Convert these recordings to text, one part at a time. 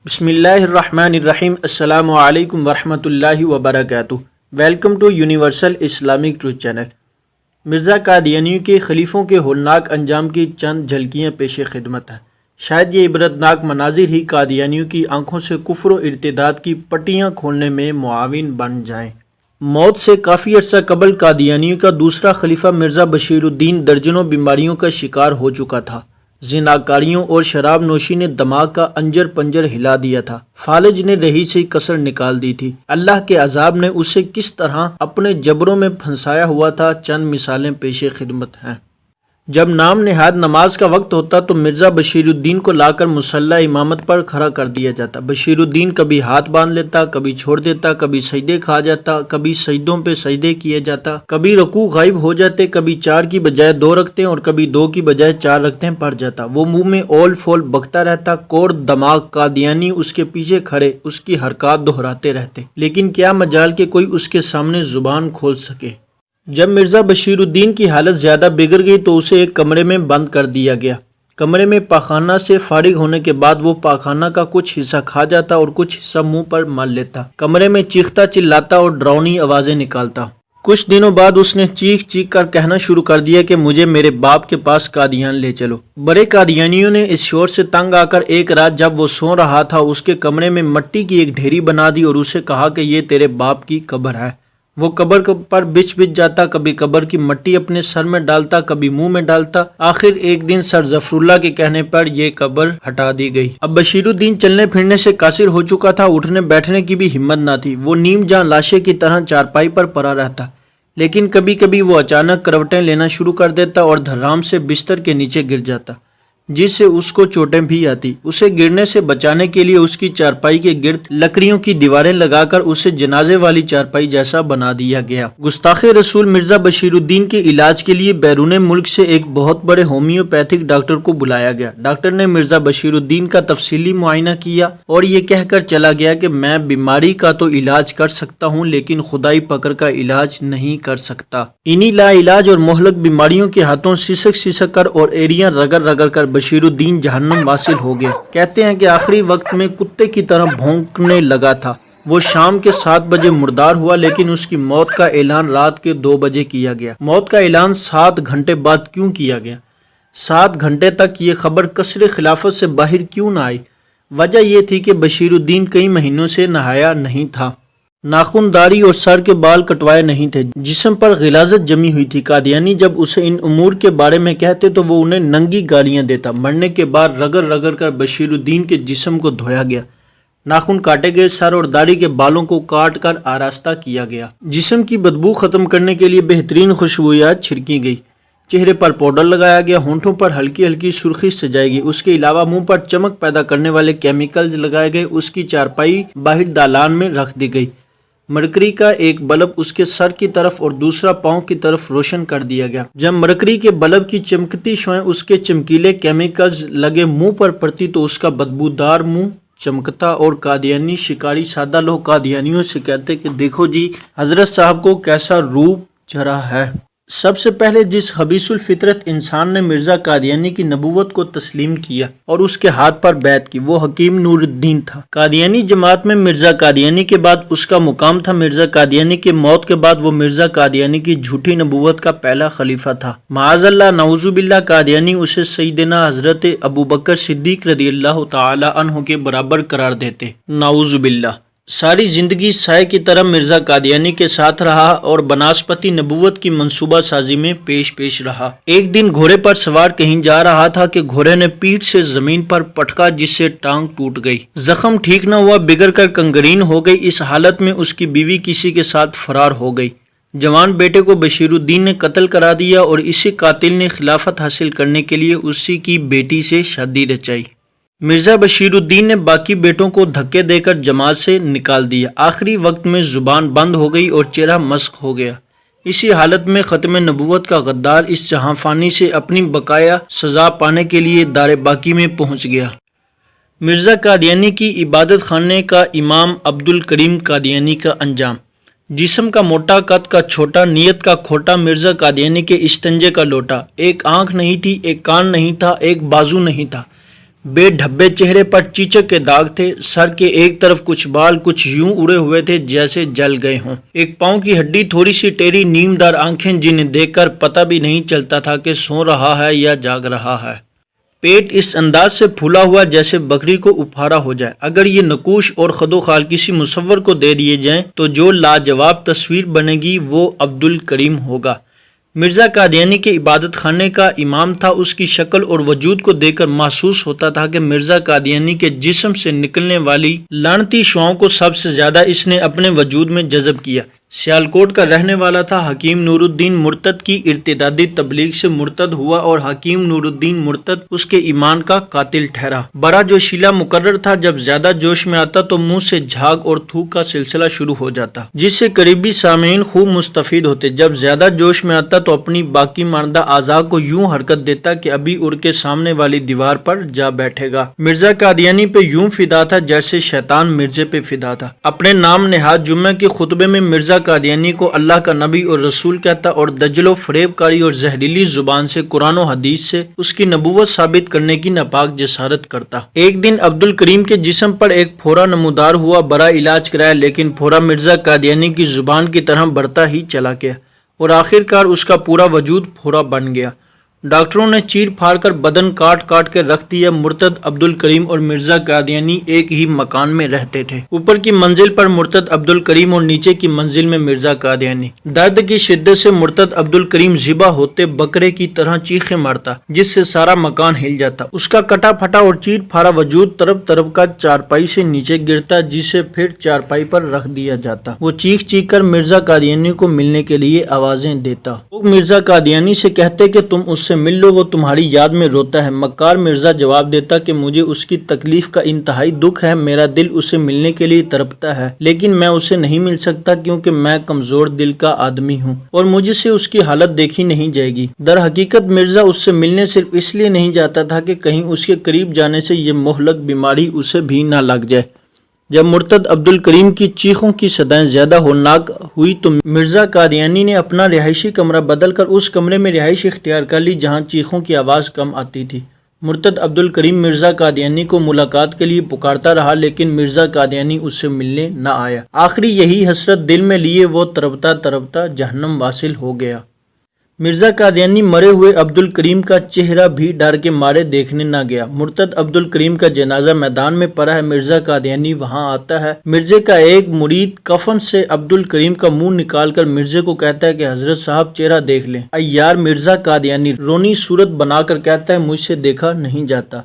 بسم اللہ الرحمن الرحیم۔ السلام علیکم ورحمۃ اللہ وبرکاتہ۔ Welcome to universal Islamic truth channel. Mirza قادیانیوں کے خلیفوں کے ہولناک انجام کی چند جھلکیاں پیش خدمت ہیں۔ شاید یہ عبرتناک مناظر ہی قادیانیوں کی آنکھوں سے کفر و ارتداد کی پٹیاں کھولنے میں معاون بن جائیں۔ موت سے کافی عرصہ قبل قادیانیوں کا دوسرا خلیفہ مرزا بشیر الدین درجنوں بیماریوں کا شکار ہو چکا تھا۔ زناکاریوں اور شراب نوشی نے دماغ کا انجر پنجر ہلا دیا تھا۔ فالج نے رہی سے کسر نکال دی تھی۔ اللہ کے عذاب نے اسے کس طرح اپنے جبروں میں پھنسایا ہوا تھا، چند مثالیں پیش خدمت ہیں۔ جب نام نہاد نماز کا وقت ہوتا تو مرزا بشیر الدین کو لا کر مصلی امامت پر کھڑا کر دیا جاتا۔ بشیر الدین کبھی ہاتھ باندھ لیتا، کبھی چھوڑ دیتا، کبھی سجدے کھا جاتا، کبھی سجدوں پہ سجدے کیے جاتا، کبھی رکوع غائب ہو جاتے، کبھی 4 کی بجائے 2 رکھتے اور کبھی 2 کی بجائے 4 رکھتے پڑ جاتا۔ وہ منہ میں اول فول بکتا رہتا، کور دماغ قادیانی اس کے پیچھے کھڑے اس کی حرکات دہراتے رہتے، لیکن کیا مجال کہ کوئی اس کے سامنے زبان کھول سکے۔ جب مرزا بشیر الدین کی حالت زیادہ بگڑ گئی تو اسے ایک کمرے میں بند کر دیا گیا۔ کمرے میں پاخانہ سے فارغ ہونے کے بعد وہ پاخانہ کا کچھ حصہ کھا جاتا اور کچھ حصہ منہ پر مل لیتا۔ کمرے میں چیختا چلاتا اور ڈراؤنی آوازیں نکالتا۔ کچھ دنوں بعد اس نے چیخ چیخ کر کہنا شروع کر دیا کہ مجھے میرے باپ کے پاس قادیان لے چلو۔ بڑے قادیانیوں نے اس شور سے تنگ آ کر ایک رات جب وہ سو رہا تھا اس کے کمرے میں مٹی کی ایک ڈھیری بنا دی اور اسے کہا کہ یہ تیرے باپ کی قبر ہے۔ وہ قبر پر بچ جاتا، کبھی قبر کی مٹی اپنے سر میں ڈالتا، کبھی منہ میں ڈالتا۔ آخر ایک دن سر ظفر اللہ کے کہنے پر یہ قبر ہٹا دی گئی۔ اب بشیر الدین چلنے پھرنے سے قاصر ہو چکا تھا، اٹھنے بیٹھنے کی بھی ہمت نہ تھی۔ وہ نیم جان لاشے کی طرح چارپائی پر پڑا رہتا، لیکن کبھی کبھی وہ اچانک کروٹیں لینا شروع کر دیتا اور دھرام سے بستر کے نیچے گر جاتا، جس سے اس کو چوٹیں بھی آتی۔ اسے گرنے سے بچانے کے لیے اس کی چارپائی کے گرد لکڑیوں کی دیواریں لگا کر اسے جنازے والی چارپائی جیسا بنا دیا گیا۔ گستاخ رسول مرزا بشیر الدین کے علاج کے لیے بیرون ملک سے ایک بہت بڑے ہومیوپیتھک ڈاکٹر کو بلایا گیا۔ ڈاکٹر نے مرزا بشیر الدین کا تفصیلی معائنہ کیا اور یہ کہہ کر چلا گیا کہ میں بیماری کا تو علاج کر سکتا ہوں لیکن خدائی پکڑ کا علاج نہیں کر سکتا۔ انہی لا علاج اور مہلک بیماریوں کے ہاتھوں سسک سسک کر اور ایڑیاں رگڑ رگڑ کر بشیر الدین جہنم واصل ہو گیا۔ کہتے ہیں کہ آخری وقت میں کتے کی طرح بھونکنے لگا تھا۔ وہ شام کے 7 بجے مردار ہوا، لیکن اس کی موت کا اعلان رات کے 2 بجے کیا گیا۔ موت کا اعلان 7 گھنٹے بعد کیوں کیا گیا؟ 7 گھنٹے تک یہ خبر قصر خلافت سے باہر کیوں نہ آئی؟ وجہ یہ تھی کہ بشیر الدین کئی مہینوں سے نہایا نہیں تھا، ناخن داڑھی اور سر کے بال کٹوائے نہیں تھے، جسم پر غلاظت جمی ہوئی تھی۔ قادیانی جب اسے ان امور کے بارے میں کہتے تو وہ انہیں ننگی گالیاں دیتا۔ مرنے کے بعد رگڑ رگڑ کر بشیر الدین کے جسم کو دھویا گیا، ناخن کاٹے گئے، سر اور داڑھی کے بالوں کو کاٹ کر آراستہ کیا گیا، جسم کی بدبو ختم کرنے کے لیے بہترین خوشبویات چھڑکی گئی، چہرے پر پاؤڈر لگایا گیا، ہونٹوں پر ہلکی ہلکی سرخی سجائی گئی، اس کے علاوہ منہ پر چمک پیدا کرنے والے کیمیکلز لگائے گئے۔ اس کی چارپائی باہر دالان میں رکھ دی گئی۔ مرکری کا ایک بلب اس کے سر کی طرف اور دوسرا پاؤں کی طرف روشن کر دیا گیا۔ جب مرکری کے بلب کی چمکتی شعاعیں اس کے چمکیلے کیمیکلز لگے منہ پر پڑتی تو اس کا بدبودار منہ چمکتا اور قادیانی شکاری سادہ لوگ قادیانیوں سے کہتے کہ دیکھو جی حضرت صاحب کو کیسا روپ چڑھا ہے۔ سب سے پہلے جس خبیث الفطرت انسان نے مرزا قادیانی کی نبوت کو تسلیم کیا اور اس کے ہاتھ پر بیعت کی وہ حکیم نور الدین تھا۔ قادیانی جماعت میں مرزا قادیانی کے بعد اس کا مقام تھا۔ مرزا قادیانی کے موت کے بعد وہ مرزا قادیانی کی جھوٹی نبوت کا پہلا خلیفہ تھا۔ معاذ اللہ، نعوذ باللہ، قادیانی اسے سیدنا حضرت ابوبکر صدیق رضی اللہ تعالی عنہ کے برابر قرار دیتے، نعوذ باللہ۔ ساری زندگی سائے کی طرح مرزا قادیانی کے ساتھ رہا اور بناسپتی نبوت کی منصوبہ سازی میں پیش رہا۔ ایک دن گھوڑے پر سوار کہیں جا رہا تھا کہ گھوڑے نے پیٹھ سے زمین پر پٹکا جس سے ٹانگ ٹوٹ گئی۔ زخم ٹھیک نہ ہوا، بگڑ کر کنگرین ہو گئی۔ اس حالت میں اس کی بیوی کسی کے ساتھ فرار ہو گئی۔ جوان بیٹے کو بشیر الدین نے قتل کرا دیا اور اسی قاتل نے خلافت حاصل کرنے کے لیے اسی کی بیٹی سے شادی رچائی۔ مرزا بشیر الدین نے باقی بیٹوں کو دھکے دے کر جماعت سے نکال دیا۔ آخری وقت میں زبان بند ہو گئی اور چہرہ مسخ ہو گیا۔ اسی حالت میں ختم نبوت کا غدار اس جہاں فانی سے اپنی بقایا سزا پانے کے لیے دار باقی میں پہنچ گیا۔ مرزا قادیانی کی عبادت خانے کا امام عبد الکریم قادیانی کا انجام۔ جسم کا موٹا، قد کا چھوٹا، نیت کا کھوٹا، مرزا قادیانی کے استنجے کا لوٹا۔ ایک آنکھ نہیں تھی، ایک کان نہیں تھا، ایک بازو نہیں تھا۔ بے ڈھبے چہرے پر چیچک کے داغ تھے، سر کے ایک طرف کچھ بال کچھ یوں اڑے ہوئے تھے جیسے جل گئے ہوں، ایک پاؤں کی ہڈی تھوڑی سی ٹیڑھی، نیم دار آنکھیں جنہیں دیکھ کر پتہ بھی نہیں چلتا تھا کہ سو رہا ہے یا جاگ رہا ہے، پیٹ اس انداز سے پھولا ہوا جیسے بکری کو اپھارا ہو جائے۔ اگر یہ نقوش اور خدوخال کسی مصور کو دے دیے جائیں تو جو لاجواب تصویر بنے گی وہ عبدالکریم ہوگا۔ مرزا قادیانی کے عبادت خانے کا امام تھا، اس کی شکل اور وجود کو دیکھ کر محسوس ہوتا تھا کہ مرزا قادیانی کے جسم سے نکلنے والی لعنتی شعاؤں کو سب سے زیادہ اس نے اپنے وجود میں جذب کیا۔ سیالکوٹ کا رہنے والا تھا، حکیم نور الدین مرتد کی ارتدادی تبلیغ سے مرتد ہوا اور حکیم نور الدین مرتد اس کے ایمان کا قاتل ٹھہرا۔ بڑا جوشیلا مقرر تھا، جب زیادہ جوش میں آتا تو منہ سے جھاگ اور تھوک کا سلسلہ شروع ہو جاتا جس سے قریبی سامعین خوب مستفید ہوتے۔ جب زیادہ جوش میں آتا تو اپنی باقی ماندہ اعضاء کو یوں حرکت دیتا کہ ابھی اڑ کے سامنے والی دیوار پر جا بیٹھے گا۔ مرزا قادیانی پہ یوں فدا تھا جیسے شیطان مرزے پہ فدا تھا۔ اپنے نام نہاد جمعہ کے خطبے میں مرزا قادیانی کو اللہ کا نبی اور رسول کہتا اور دجل و فریب کاری اور زہریلی زبان سے قرآن و حدیث سے اس کی نبوت ثابت کرنے کی ناپاک جسارت کرتا۔ ایک دن عبدالکریم کے جسم پر ایک پھورا نمودار ہوا، بڑا علاج کرایا لیکن پھورا مرزا قادیانی کی زبان کی طرح بڑھتا ہی چلا گیا اور آخر کار اس کا پورا وجود پھورا بن گیا۔ ڈاکٹروں نے چیر پھاڑ کر بدن کاٹ کاٹ کے رکھ دیا۔ مرتد عبدالکریم اور مرزا قادیانی ایک ہی مکان میں رہتے تھے، اوپر کی منزل پر مرتد عبدالکریم اور نیچے کی منزل میں مرزا قادیانی۔ درد کی شدت سے مرتد عبدالکریم ذبح ہوتے بکرے کی طرح چیخیں مارتا جس سے سارا مکان ہل جاتا، اس کا کٹا پھٹا اور چیر پھاڑا وجود طرف طرف کا چارپائی سے نیچے گرتا جسے پھر چارپائی پر رکھ دیا جاتا۔ وہ چیخ چیخ کر مرزا قادیانی کو ملنے کے لیے آوازیں دیتا۔ لوگ مرزا قادیانی سے کہتے کہ تم اس سے مل لو، وہ تمہاری یاد میں روتا ہے۔ مکار مرزا جواب دیتا کہ مجھے اس کی تکلیف کا انتہائی دکھ ہے، میرا دل اسے ملنے کے لیے تڑپتا ہے لیکن میں اسے نہیں مل سکتا کیونکہ میں کمزور دل کا آدمی ہوں اور مجھ سے اس کی حالت دیکھی نہیں جائے گی۔ در حقیقت مرزا اس سے ملنے صرف اس لیے نہیں جاتا تھا کہ کہیں اس کے قریب جانے سے یہ مہلک بیماری اسے بھی نہ لگ جائے۔ جب مرتد عبدالکریم کی چیخوں کی صدائیں زیادہ ہولناک ہوئی تو مرزا قادیانی نے اپنا رہائشی کمرہ بدل کر اس کمرے میں رہائش اختیار کر لی جہاں چیخوں کی آواز کم آتی تھی۔ مرتد عبدالکریم مرزا قادیانی کو ملاقات کے لیے پکارتا رہا لیکن مرزا قادیانی اس سے ملنے نہ آیا۔ آخری یہی حسرت دل میں لیے وہ تڑپتا تڑپتا جہنم واصل ہو گیا۔ مرزا قادیانی مرے ہوئے عبدالکریم کا چہرہ بھی ڈر کے مارے دیکھنے نہ گیا۔ مرتد عبدالکریم کا جنازہ میدان میں پڑا ہے، مرزا قادیانی وہاں آتا ہے۔ مرزے کا ایک مرید کفن سے عبدالکریم کا منہ نکال کر مرزے کو کہتا ہے کہ حضرت صاحب چہرہ دیکھ لیں۔ عیار مرزا قادیانی رونی صورت بنا کر کہتا ہے مجھ سے دیکھا نہیں جاتا۔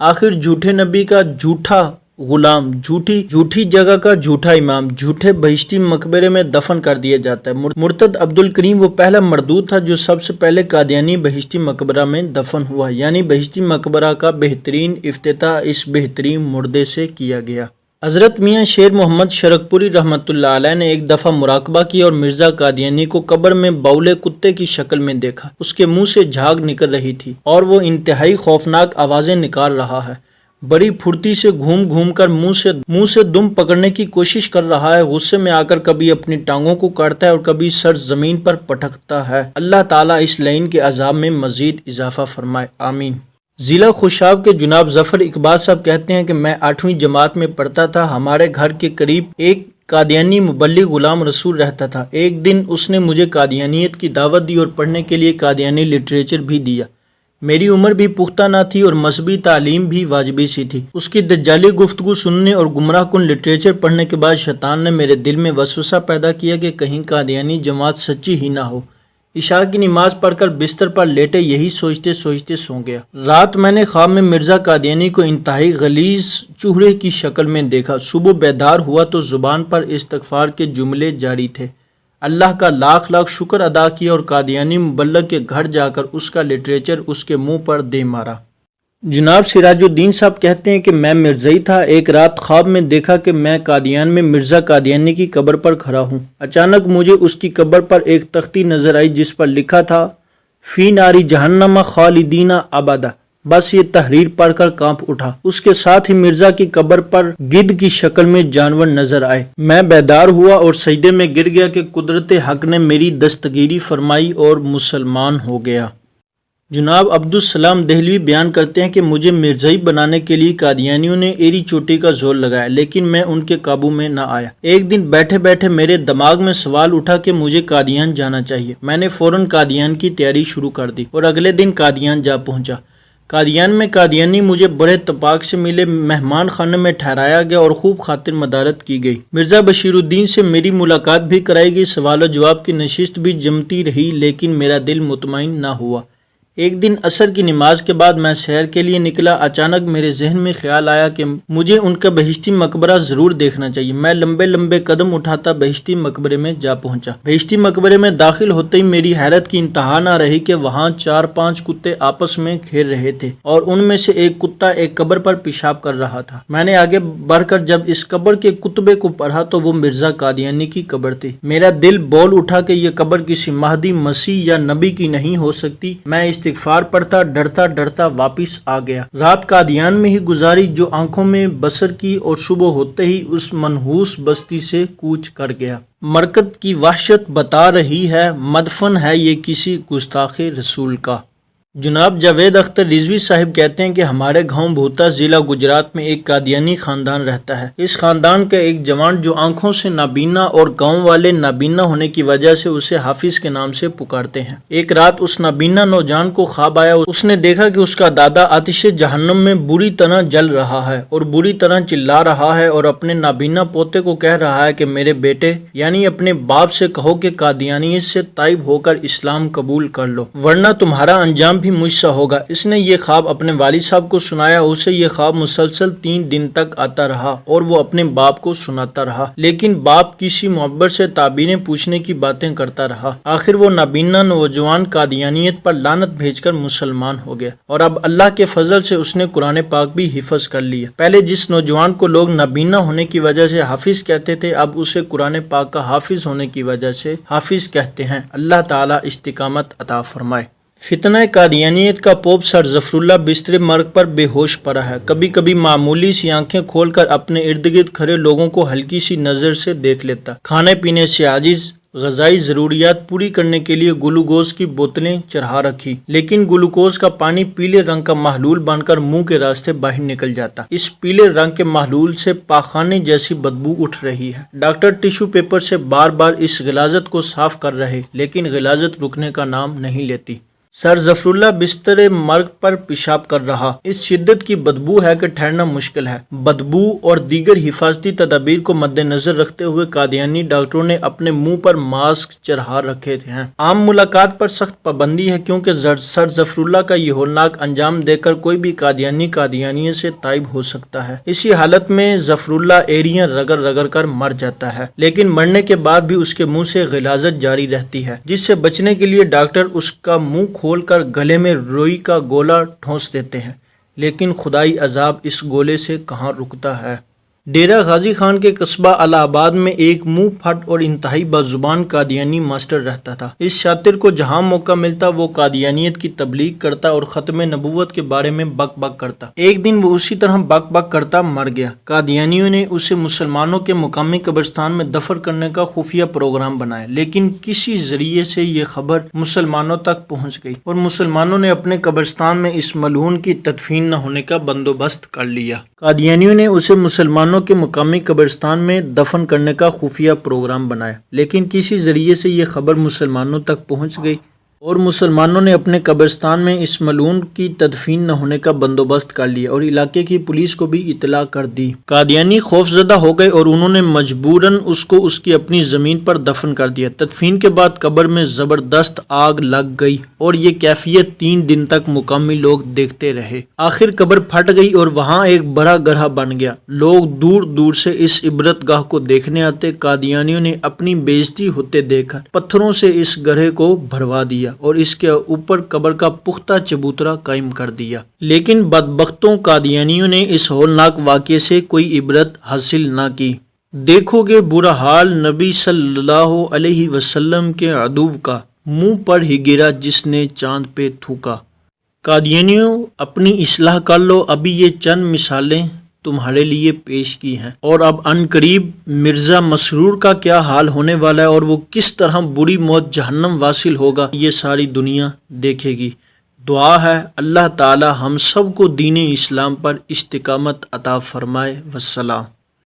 آخر جھوٹے نبی کا جھوٹا غلام، جھوٹی جگہ کا جھوٹا امام، جھوٹے بہشتی مقبرے میں دفن کر دیا جاتا ہے۔ مرتد عبدالکریم وہ پہلا مردود تھا جو سب سے پہلے قادیانی بہشتی مقبرہ میں دفن ہوا، یعنی بہشتی مقبرہ کا بہترین افتتاح اس بہترین مردے سے کیا گیا۔ حضرت میاں شیر محمد شرکپوری رحمۃ اللہ علیہ نے ایک دفعہ مراقبہ کیا اور مرزا قادیانی کو قبر میں بولے کتے کی شکل میں دیکھا۔ اس کے منہ سے جھاگ نکل رہی تھی اور وہ انتہائی خوفناک آوازیں نکال رہا ہے، بڑی پھرتی سے گھوم گھوم کر منہ سے دم پکڑنے کی کوشش کر رہا ہے، غصے میں آ کر کبھی اپنی ٹانگوں کو کاٹتا ہے اور کبھی سر زمین پر پٹکتا ہے۔ اللہ تعالیٰ اس لعین کے عذاب میں مزید اضافہ فرمائے، آمین۔ ضلع خوشاب کے جناب ظفر اقبال صاحب کہتے ہیں کہ میں 8ویں جماعت میں پڑھتا تھا، ہمارے گھر کے قریب ایک قادیانی مبلغ غلام رسول رہتا تھا۔ ایک دن اس نے مجھے قادیانیت کی دعوت دی اور پڑھنے کے لیے قادیانی لٹریچر بھی دیا۔ میری عمر بھی پختہ نہ تھی اور مذہبی تعلیم بھی واجبی سی تھی۔ اس کی دجالی گفتگو سننے اور گمراہ کن لٹریچر پڑھنے کے بعد شیطان نے میرے دل میں وسوسہ پیدا کیا کہ کہیں قادیانی جماعت سچی ہی نہ ہو۔ عشاء کی نماز پڑھ کر بستر پر لیٹے یہی سوچتے سوچتے سو گیا۔ رات میں نے خواب میں مرزا قادیانی کو انتہائی غلیظ چوہے کی شکل میں دیکھا۔ صبح بیدار ہوا تو زبان پر استغفار کے جملے جاری تھے۔ اللہ کا لاکھ لاکھ شکر ادا کیا اور قادیانی مبلغ کے گھر جا کر اس کا لٹریچر اس کے منہ پر دے مارا۔ جناب سراج الدین صاحب کہتے ہیں کہ میں مرزائی تھا، ایک رات خواب میں دیکھا کہ میں قادیان میں مرزا قادیانی کی قبر پر کھڑا ہوں۔ اچانک مجھے اس کی قبر پر ایک تختی نظر آئی جس پر لکھا تھا فی ناری جہنم خالدین ابدا۔ بس یہ تحریر پڑھ کر کانپ اٹھا۔ اس کے ساتھ ہی مرزا کی قبر پر گدھ کی شکل میں جانور نظر آئے۔ میں بیدار ہوا اور سجدے میں گر گیا کہ قدرت حق نے میری دستگیری فرمائی اور مسلمان ہو گیا۔ جناب عبدالسلام دہلوی بیان کرتے ہیں کہ مجھے مرزائی بنانے کے لیے قادیانیوں نے ایری چوٹی کا زور لگایا، لیکن میں ان کے قابو میں نہ آیا۔ ایک دن بیٹھے بیٹھے میرے دماغ میں سوال اٹھا کہ مجھے قادیان جانا چاہیے۔ میں نے فوراً قادیان کی تیاری شروع کر دی اور اگلے دن قادیان جا پہنچا۔ قادیان میں قادیانی مجھے بڑے اتفاق سے ملے، مہمان خانے میں ٹھہرایا گیا اور خوب خاطر مدارت کی گئی۔ مرزا بشیر الدین سے میری ملاقات بھی کرائی گئی، سوال و جواب کی نشست بھی جمتی رہی، لیکن میرا دل مطمئن نہ ہوا۔ ایک دن عصر کی نماز کے بعد میں سیر کے لیے نکلا۔ اچانک میرے ذہن میں خیال آیا کہ مجھے ان کا بہشتی مقبرہ ضرور دیکھنا چاہیے۔ میں لمبے لمبے قدم اٹھاتا بہشتی مقبرے میں جا پہنچا۔ بہشتی مقبرے میں داخل ہوتے ہی میری حیرت کی انتہا نہ رہی کہ وہاں 4-5 کتے آپس میں کھیل رہے تھے اور ان میں سے ایک کتا ایک قبر پر پیشاب کر رہا تھا۔ میں نے آگے بڑھ کر جب اس قبر کے کتبے کو پڑھا تو وہ مرزا قادیانی کی قبر تھی۔ میرا دل بول اٹھا کہ یہ قبر کسی مہدی، مسیح یا نبی کی نہیں ہو سکتی۔ میں استغفار پڑھتا ڈرتا ڈرتا واپس آ گیا۔ رات قادیان میں ہی گزاری، جو آنکھوں میں بصر کی، اور صبح ہوتے ہی اس منحوس بستی سے کوچ کر گیا۔ مرکت کی وحشت بتا رہی ہے مدفن ہے یہ کسی گستاخ رسول کا۔ جناب جاوید اختر رضوی صاحب کہتے ہیں کہ ہمارے گاؤں بھوتا ضلع گجرات میں ایک قادیانی خاندان رہتا ہے۔ اس خاندان کا ایک جوان جو آنکھوں سے نابینا اور گاؤں والے نابینا ہونے کی وجہ سے اسے حافظ کے نام سے پکارتے ہیں، ایک رات اس نابینا نوجوان کو خواب آیا۔ اس نے دیکھا کہ اس کا دادا آتش جہنم میں بری طرح جل رہا ہے اور بری طرح چلا رہا ہے اور اپنے نابینا پوتے کو کہہ رہا ہے کہ میرے بیٹے یعنی اپنے باپ سے کہو کہ قادیانیت سے تائب ہو کر اسلام قبول کر لو، ورنہ تمہارا انجام بھی مجھ سے ہوگا۔ اس نے یہ خواب اپنے والد صاحب کو سنایا۔ اسے یہ خواب مسلسل 3 دن تک آتا رہا اور وہ اپنے باپ کو سناتا رہا، لیکن باپ کسی معبر سے تعبیریں پوچھنے کی باتیں کرتا رہا۔ آخر وہ نابینا نوجوان قادیانیت پر لعنت بھیج کر مسلمان ہو گیا اور اب اللہ کے فضل سے اس نے قرآن پاک بھی حفظ کر لیا۔ پہلے جس نوجوان کو لوگ نابینا ہونے کی وجہ سے حافظ کہتے تھے، اب اسے قرآن پاک کا حافظ ہونے کی وجہ سے حافظ کہتے ہیں۔ اللہ تعالیٰ استقامت عطا فرمائے۔ فتنہ قادیانیت کا پوپ سر ظفر اللہ بستر مرگ پر بے ہوش پڑا ہے۔ کبھی کبھی معمولی سی آنکھیں کھول کر اپنے ارد گرد کھڑے لوگوں کو ہلکی سی نظر سے دیکھ لیتا۔ کھانے پینے سے عاجز، غذائی ضروریات پوری کرنے کے لیے گلوکوز کی بوتلیں چڑھا رکھی، لیکن گلوکوز کا پانی پیلے رنگ کا محلول بن کر منہ کے راستے باہر نکل جاتا۔ اس پیلے رنگ کے محلول سے پاخانے جیسی بدبو اٹھ رہی ہے۔ ڈاکٹر ٹیشو پیپر سے بار بار اس غلاظت کو صاف کر رہے، لیکن غلاظت رکنے کا نام نہیں لیتی۔ سر ظفر اللہ بستر مرگ پر پیشاب کر رہا۔ اس شدت کی بدبو ہے کہ ٹھہرنا مشکل ہے۔ بدبو اور دیگر حفاظتی تدابیر کو مد نظر رکھتے ہوئے قادیانی ڈاکٹروں نے اپنے منہ پر ماسک چڑھا رکھے ہیں۔ عام ملاقات پر سخت پابندی ہے کیونکہ سر ظفر اللہ کا یہ ہولناک انجام دیکھ کر کوئی بھی قادیانیت سے تائب ہو سکتا ہے۔ اسی حالت میں ظفر اللہ ایریاں رگڑ رگڑ کر مر جاتا ہے، لیکن مرنے کے بعد بھی اس کے منہ سے غلاظت جاری رہتی ہے، جس سے بچنے کے لیے ڈاکٹر اس کا منہ کھول کر گلے میں روئی کا گولا ٹھونس دیتے ہیں، لیکن خدائی عذاب اس گولے سے کہاں رکتا ہے۔ ڈیرہ غازی خان کے قصبہ الہ آباد میں ایک منہ پھٹ اور انتہائی بدزبان قادیانی ماسٹر رہتا تھا۔ اس شاطر کو جہاں موقع ملتا وہ قادیانیت کی تبلیغ کرتا اور ختم نبوت کے بارے میں بک بک کرتا۔ ایک دن وہ اسی طرح بک بک کرتا مر گیا۔ قادیانیوں نے اسے مسلمانوں کے مقامی قبرستان میں دفن کرنے کا خفیہ پروگرام بنایا، لیکن کسی ذریعے سے یہ خبر مسلمانوں تک پہنچ گئی اور مسلمانوں نے اپنے قبرستان میں اس ملعون کی تدفین نہ ہونے کا بندوبست کر لیا۔ قادیانیوں نے اسے مسلمانوں کے مقامی قبرستان میں دفن کرنے کا خفیہ پروگرام بنایا، لیکن کسی ذریعے سے یہ خبر مسلمانوں تک پہنچ گئی اور مسلمانوں نے اپنے قبرستان میں اس ملعون کی تدفین نہ ہونے کا بندوبست کر لیا اور علاقے کی پولیس کو بھی اطلاع کر دی۔ قادیانی خوفزدہ ہو گئے اور انہوں نے مجبوراً اس کو اس کی اپنی زمین پر دفن کر دیا۔ تدفین کے بعد قبر میں زبردست آگ لگ گئی اور یہ کیفیت 3 دن تک مقامی لوگ دیکھتے رہے۔ آخر قبر پھٹ گئی اور وہاں ایک بڑا گڑھا بن گیا۔ لوگ دور دور سے اس عبرت گاہ کو دیکھنے آتے۔ قادیانیوں نے اپنی بے عزتی ہوتے دیکھ کر پتھروں سے اس گڑھے کو بھروا دیا اور اس کے اوپر قبر کا پختہ چبوترا قائم کر دیا، لیکن بدبختوں قادیانیوں نے اس ہولناک واقعے سے کوئی عبرت حاصل نہ کی۔ دیکھو گے برا حال نبی صلی اللہ علیہ وسلم کے عدو کا، منہ پر ہی گرا جس نے چاند پہ تھوکا۔ قادیانیوں اپنی اصلاح کر لو، ابھی یہ چند مثالیں تمہارے لیے پیش کی ہیں، اور اب ان قریب مرزا مسرور کا کیا حال ہونے والا ہے اور وہ کس طرح بری موت جہنم واصل ہوگا، یہ ساری دنیا دیکھے گی۔ دعا ہے اللہ تعالی ہم سب کو دین اسلام پر استقامت عطا فرمائے۔ والسلام۔